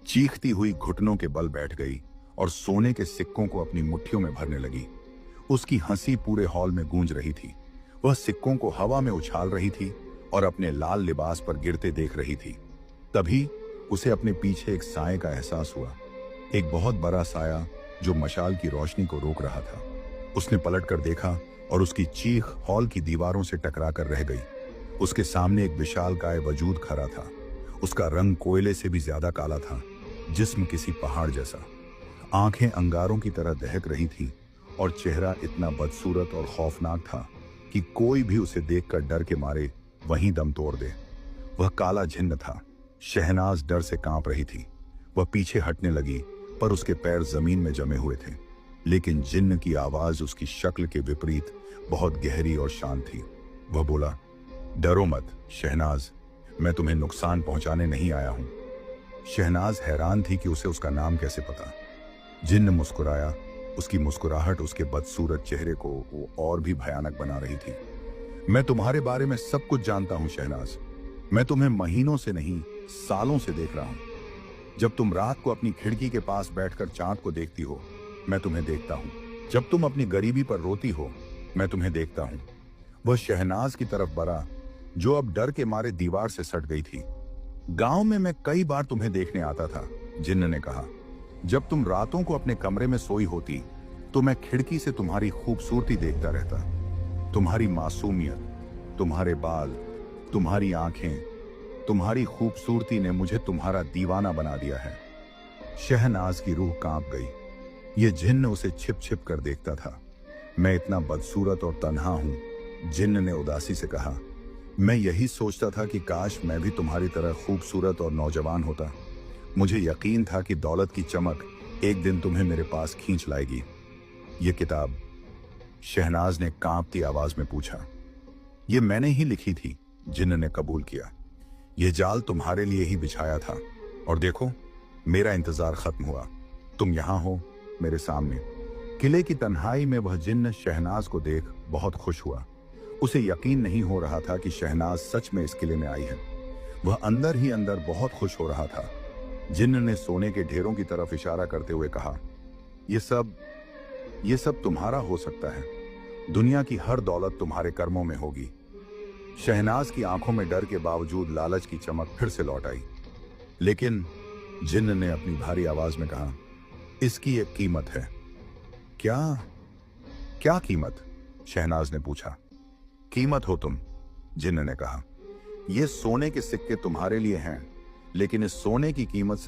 चीखती हुई घुटनों के बल बैठ गई और सोने के सिक्कों को अपनी मुट्ठियों में भरने लगी। उसकी हंसी पूरे हॉल में गूंज रही थी। वह सिक्कों को हवा में उछाल रही थी और अपने लाल लिबास पर गिरते देख रही थी। तभी उसे अपने पीछे एक साए का एहसास हुआ, एक बहुत बड़ा साया जो मशाल की रोशनी को रोक रहा था। उसने पलटकर देखा और उसकी चीख हॉल की दीवारों से टकरा कर रह गई। उसके सामने एक विशालकाय वजूद खड़ा था। उसका रंग कोयले से भी ज्यादा काला था, जिस्म किसी पहाड़ जैसा। आंखें अंगारों की तरह दहक रही थी और चेहरा इतना बदसूरत और खौफनाक था कि कोई भी उसे देखकर डर के मारे वहीं दम तोड़ दे। वह काला जिन्न था। शहनाज डर से कांप रही थी। वह पीछे हटने लगी, पर उसके पैर जमीन में जमे हुए थे। लेकिन जिन्न की आवाज उसकी शक्ल के विपरीत बहुत गहरी और शांत थी। वह बोला, डरो मत शहनाज, मैं तुम्हें नुकसान पहुंचाने नहीं आया हूं। शहनाज हैरान थी कि उसे उसका नाम कैसे पता। जिन्न मुस्कुराया। उसकी मुस्कुराहट उसके बदसूरत चेहरे को वो और भी भयानक बना रही थी। मैं तुम्हारे बारे में सब कुछ जानता हूं शहनाज। मैं तुम्हें महीनों से नहीं, सालों से देख रहा हूं। जब तुम रात को अपनी खिड़की के पास बैठकर चांद को देखती हो, मैं तुम्हें देखता हूं। जब तुम अपनी गरीबी पर रोती हो, मैं तुम्हें देखता हूं। वह शहनाज की तरफ बढ़ा, जो अब डर के मारे दीवार से सट गई थी। गांव में मैं कई बार तुम्हें देखने आता था, जिन्न ने कहा। जब तुम रातों को अपने कमरे में सोई होती, तो मैं खिड़की से तुम्हारी खूबसूरती देखता रहता। तुम्हारी मासूमियत, तुम्हारे बाल, तुम्हारी आंखें, तुम्हारी खूबसूरती ने मुझे तुम्हारा दीवाना बना दिया है। शहनाज की रूह कांप गई। ये जिन्न उसे छिप छिप कर देखता था। मैं इतना बदसूरत और तन्हा हूं, जिन्न ने उदासी से कहा। मैं यही सोचता था कि काश मैं भी तुम्हारी तरह खूबसूरत और नौजवान होता। मुझे यकीन था कि दौलत की चमक एक दिन तुम्हें मेरे पास खींच लाएगी। ये किताब, शहनाज ने कांपती आवाज में पूछा। ये मैंने ही लिखी थी, जिन्न ने कबूल किया। यह जाल तुम्हारे लिए ही बिछाया था, और देखो, मेरा इंतजार खत्म हुआ। तुम यहां हो, मेरे सामने। किले की तन्हाई में वह जिन्न शहनाज को देख बहुत खुश हुआ। उसे यकीन नहीं हो रहा था कि शहनाज सच में इस किले में आई है। वह अंदर ही अंदर बहुत खुश हो रहा था। जिन्न ने सोने के ढेरों की तरफ इशारा करते हुए कहा, ये सब तुम्हारा हो सकता है। दुनिया की हर दौलत तुम्हारे कर्मों में होगी। शहनाज की आंखों में डर के बावजूद लालच की चमक फिर से लौट आई। लेकिन जिन्न ने अपनी भारी आवाज में कहा, इसकी एक कीमत है। क्या क्या कीमत? शहनाज ने पूछा। कीमत हो तुम, जिन्न ने कहा। ये सोने के सिक्के तुम्हारे लिए हैं, लेकिन इस सोने की कीमत से